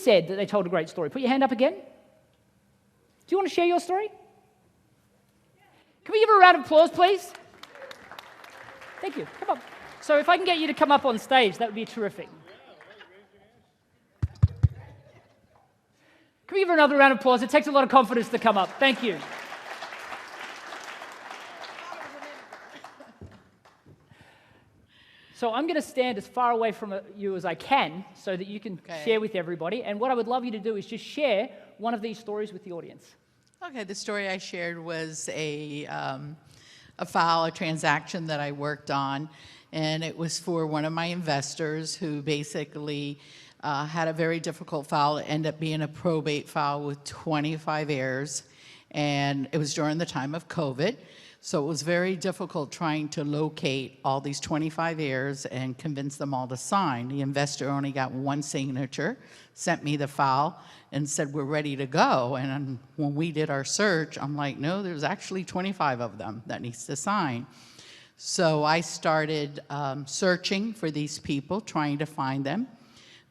said that they told a great story? Put your hand up again. Do you want to share your story? Can we give her a round of applause, please? Thank you. Come on. So if I can get you to come up on stage, that would be terrific. Can we give her another round of applause? It takes a lot of confidence to come up. Thank you. So I'm going to stand as far away from you as I can so that you can share with everybody. And what I would love you to do is just share one of these stories with the audience. Okay, the story I shared was a transaction that I worked on, and it was for one of my investors who basically had a very difficult file. It ended up being a probate file with 25 heirs, and it was during the time of COVID. So it was very difficult trying to locate all these 25 heirs and convince them all to sign. The investor only got one signature, sent me the file, and said, we're ready to go. And when we did our search, I'm like, no, there's actually 25 of them that needs to sign. So I started searching for these people, trying to find them.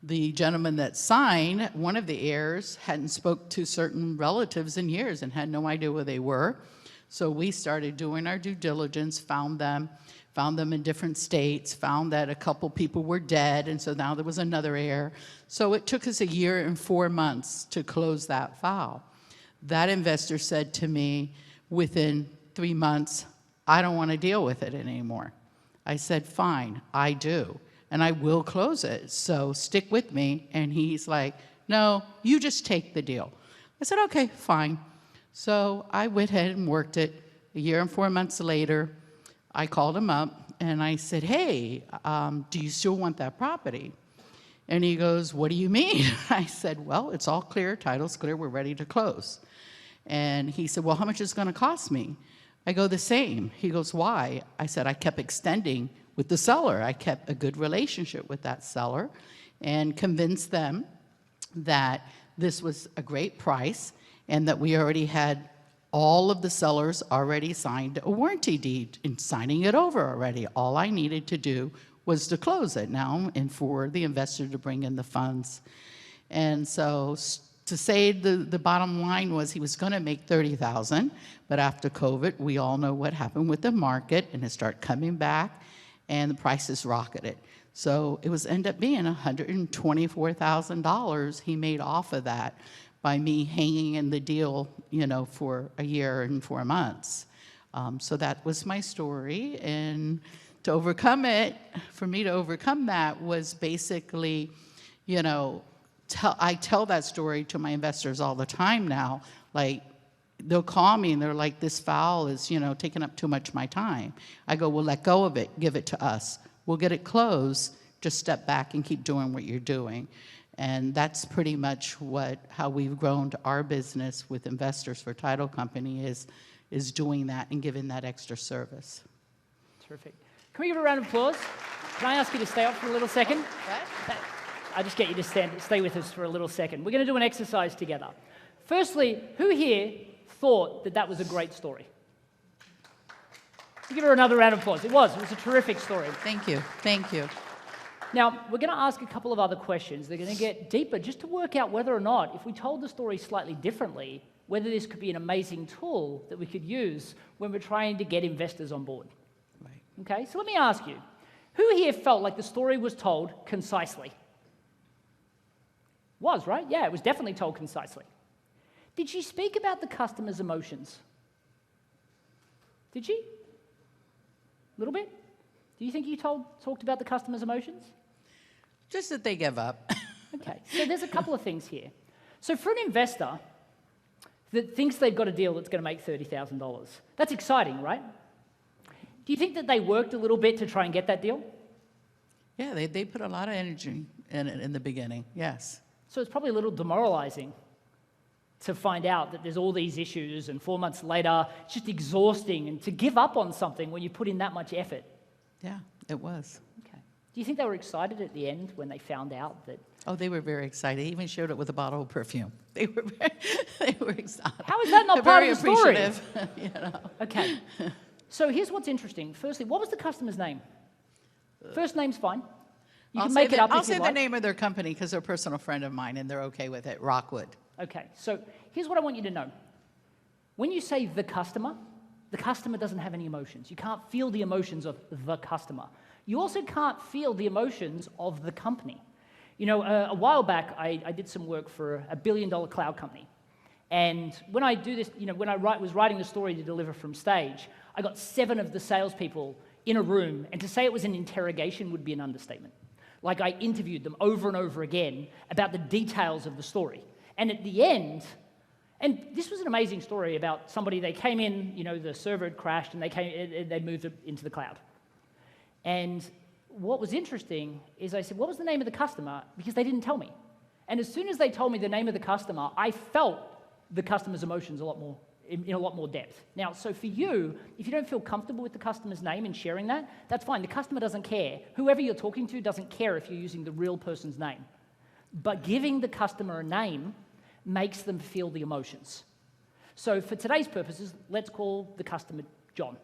The gentleman that signed, one of the heirs, hadn't spoke to certain relatives in years and had no idea where they were. So we started doing our due diligence, found them in different states, found that a couple people were dead, and so now there was another heir. So it took us 1 year and 4 months to close that file. That investor said to me within 3 months, I don't want to deal with it anymore. I said, fine, I do, and I will close it, so stick with me. And he's like, no, you just take the deal. I said, okay, fine. So I went ahead and worked it. 1 year and 4 months later, I called him up and I said, hey, do you still want that property? And he goes, what do you mean? I said, well, it's all clear, title's clear, we're ready to close. And he said, well, how much is it going to cost me? I go, the same. He goes, why? I said, I kept extending with the seller. I kept a good relationship with that seller and convinced them that this was a great price and that we already had all of the sellers already signed a warranty deed and signing it over already. All I needed to do was to close it now and for the investor to bring in the funds. And so to say the bottom line was he was going to make $30,000, but after COVID, we all know what happened with the market, and it started coming back, and the prices rocketed. So it was end up being $124,000 he made off of that by me hanging in the deal, you know, for 1 year and 4 months. So that was my story, and to overcome it, for me to overcome that was basically, you know, I tell that story to my investors all the time now. Like, they'll call me and they're like, this file is, you know, taking up too much of my time. I go, well, let go of it, give it to us. We'll get it closed, just step back and keep doing what you're doing. And that's pretty much how we've grown to our business with Investors for Title Company is doing that and giving that extra service. Terrific. Can we give a round of applause? Can I ask you to stay up for a little second? What? I'll just get you to stay with us for a little second. We're going to do an exercise together. Firstly, who here thought that was a great story? Give her another round of applause. It was a terrific story. Thank you. Thank you. Now, we're going to ask a couple of other questions. They're going to get deeper just to work out whether or not, if we told the story slightly differently, whether this could be an amazing tool that we could use when we're trying to get investors on board. Right. Okay, so let me ask you, who here felt like the story was told concisely? Was, right? Yeah, it was definitely told concisely. Did she speak about the customer's emotions? Did she? A little bit? Do you think you talked about the customer's emotions? Just that they give up. Okay, so there's a couple of things here. So for an investor that thinks they've got a deal that's going to make $30,000, that's exciting, right? Do you think that they worked a little bit to try and get that deal? Yeah, they put a lot of energy in it in the beginning, yes. So it's probably a little demoralizing to find out that there's all these issues and 4 months later, it's just exhausting, and to give up on something when you put in that much effort. Yeah, it was. Okay. Do you think they were excited at the end when they found out that? Oh, they were very excited. They even showed it with a bottle of perfume. They were excited. How is that not part of the story? Very appreciative, you know. Okay. So here's what's interesting. Firstly, what was the customer's name? First name's fine. You can make it up I'll if you say the like. name of their company because they're a personal friend of mine and they're okay with it. Rockwood. Okay, so here's what I want you to know. When you say the customer doesn't have any emotions. You can't feel the emotions of the customer. You also can't feel the emotions of the company. You know, a while back, I did some work for a billion-dollar cloud company. And when I do this, you know, when I was writing the story to deliver from stage, I got 7 of the salespeople in a room, and to say it was an interrogation would be an understatement. Like, I interviewed them over and over again about the details of the story. And at the end, and this was an amazing story about somebody, they came in, you know, the server had crashed, and they moved it into the cloud. And what was interesting is I said, what was the name of the customer? Because they didn't tell me. And as soon as they told me the name of the customer, I felt the customer's emotions a lot more, in a lot more depth. Now, so for you, if you don't feel comfortable with the customer's name and sharing that, that's fine. The customer doesn't care. Whoever you're talking to doesn't care if you're using the real person's name. But giving the customer a name makes them feel the emotions. So for today's purposes, let's call the customer John.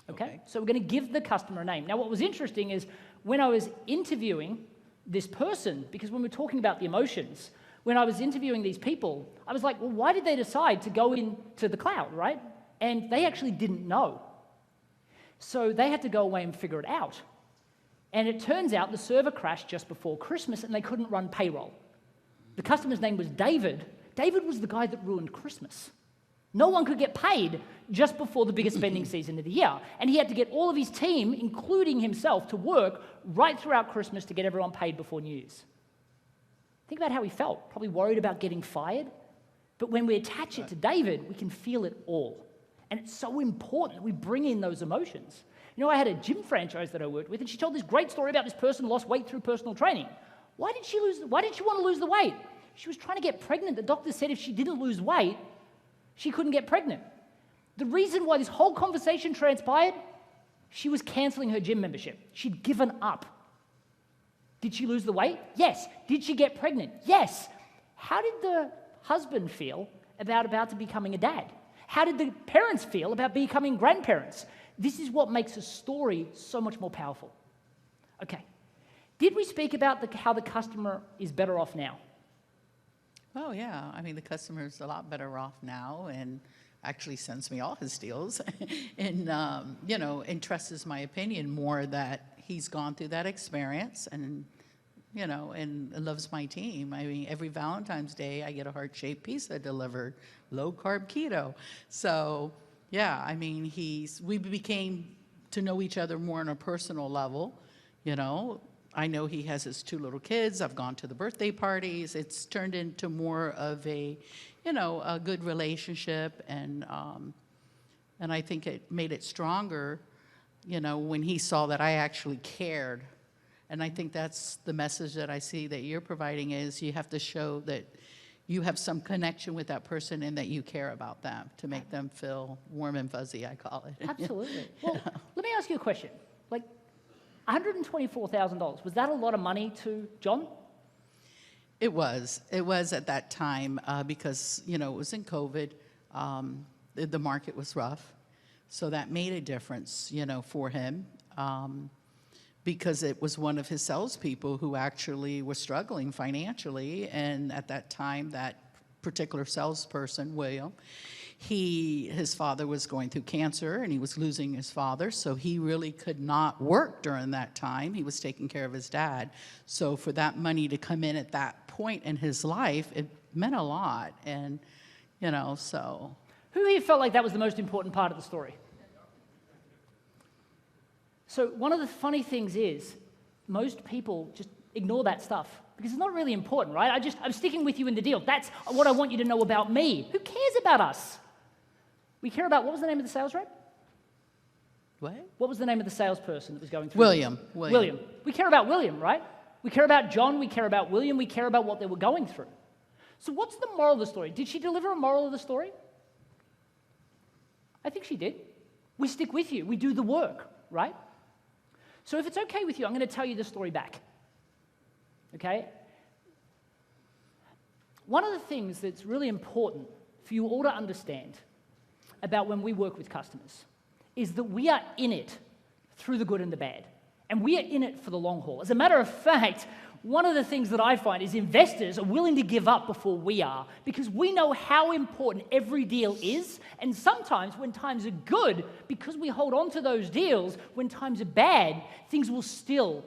Okay? So we're going to give the customer a name. Now, what was interesting is when I was interviewing this person, because when we're talking about the emotions, when I was interviewing these people, I was like, well, why did they decide to go into the cloud, right? And they actually didn't know. So they had to go away and figure it out. And it turns out the server crashed just before Christmas and they couldn't run payroll. The customer's name was David. David was the guy that ruined Christmas. No one could get paid just before the biggest spending season of the year. And he had to get all of his team, including himself, to work right throughout Christmas to get everyone paid before New Year's. Think about how he felt, probably worried about getting fired. But when we attach it to David, we can feel it all. And it's so important that we bring in those emotions. You know, I had a gym franchise that I worked with, and she told this great story about this person who lost weight through personal training. Why did she want to lose the weight? She was trying to get pregnant. The doctor said if she didn't lose weight, she couldn't get pregnant. The reason why this whole conversation transpired, she was canceling her gym membership. She'd given up. Did she lose the weight? Yes. Did she get pregnant? Yes. How did the husband feel about to becoming a dad? How did the parents feel about becoming grandparents? This is what makes a story so much more powerful. Okay. Did we speak about how the customer is better off now? Oh, yeah. I mean, the customer's a lot better off now and actually sends me all his deals and, you know, entrusts my opinion more that he's gone through that experience and, you know, and loves my team. I mean, every Valentine's Day, I get a heart-shaped pizza delivered, low-carb keto. So, yeah, I mean, we became to know each other more on a personal level, you know. I know he has his 2 little kids. I've gone to the birthday parties. It's turned into more of a, you know, a good relationship, and I think it made it stronger, you know, when he saw that I actually cared. And I think that's the message that I see that you're providing is you have to show that you have some connection with that person and that you care about them to make them feel warm and fuzzy, I call it. Absolutely. Well, let me ask you a question. Like, $124,000, was that a lot of money to John? It was. It was at that time because, you know, it was in COVID. The market was rough. So that made a difference, you know, for him because it was one of his salespeople who actually was struggling financially. And at that time, that particular salesperson, William, his father was going through cancer and he was losing his father, so he really could not work during that time. He was taking care of his dad. So for that money to come in at that point in his life, it meant a lot. And, you know, so. Who here felt like that was the most important part of the story? So one of the funny things is most people just ignore that stuff because it's not really important, right? I'm sticking with you in the deal. That's what I want you to know about me. Who cares about us? We care about, what was the name of the sales rep? What? What was the name of the salesperson that was going through? William. We care about William, right? We care about John, we care about William, we care about what they were going through. So what's the moral of the story? Did she deliver a moral of the story? I think she did. We stick with you, we do the work, right? So if it's okay with you, I'm going to tell you the story back. Okay? One of the things that's really important for you all to understand about when we work with customers is that we are in it through the good and the bad. And we are in it for the long haul. As a matter of fact, one of the things that I find is investors are willing to give up before we are because we know how important every deal is. And sometimes when times are good, because we hold on to those deals, when times are bad, things will still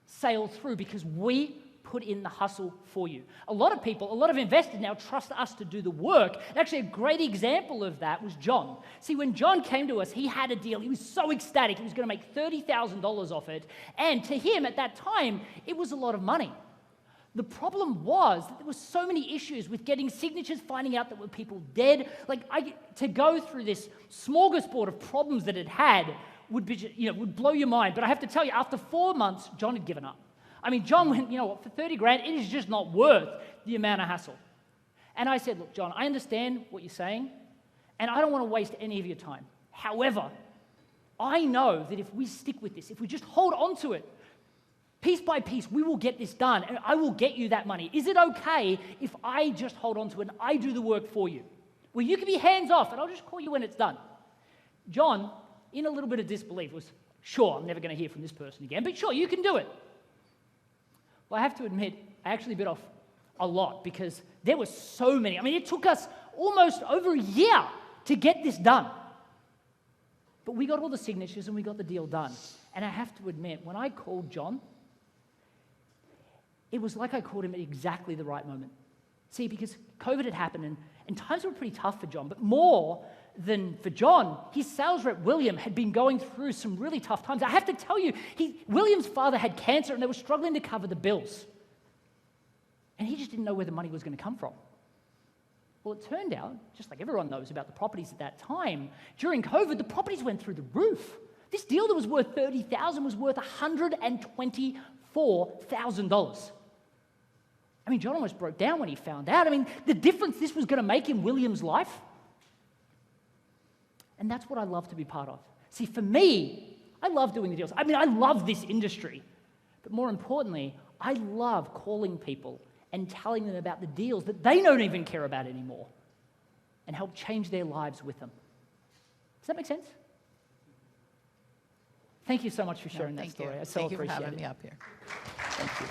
sail through because we put in the hustle for you. A lot of investors now trust us to do the work. And actually, a great example of that was John. See, when John came to us, he had a deal. He was so ecstatic. He was going to make $30,000 off it. And to him, at that time, it was a lot of money. The problem was that there were so many issues with getting signatures, finding out that were people dead. To go through this smorgasbord of problems that it had would blow your mind. But I have to tell you, after 4 months, John had given up. I mean, John went, you know what, for 30 grand, it is just not worth the amount of hassle. And I said, look, John, I understand what you're saying, and I don't want to waste any of your time. However, I know that if we stick with this, if we just hold on to it, piece by piece, we will get this done, and I will get you that money. Is it okay if I just hold on to it and I do the work for you? Well, you can be hands off, and I'll just call you when it's done. John, in a little bit of disbelief, was, sure, I'm never going to hear from this person again, but sure, you can do it. Well, I have to admit, I actually bit off a lot because there were so many. I mean, it took us almost over a year to get this done. But we got all the signatures and we got the deal done. And I have to admit, when I called John, it was like I called him at exactly the right moment. See, because COVID had happened and times were pretty tough for John, but more than for John, his sales rep, William, had been going through some really tough times. I have to tell you, William's father had cancer and they were struggling to cover the bills. And he just didn't know where the money was going to come from. Well, it turned out, just like everyone knows about the properties at that time, during COVID, the properties went through the roof. This deal that was worth $30,000 was worth $124,000. I mean, John almost broke down when he found out. I mean, the difference this was going to make in William's life. And that's what I love to be part of. See, for me, I love doing the deals. I mean, I love this industry. But more importantly, I love calling people and telling them about the deals that they don't even care about anymore and help change their lives with them. Does that make sense? Thank you so much for sharing that story. I so Thank you for appreciate having it. me up here. Thank you.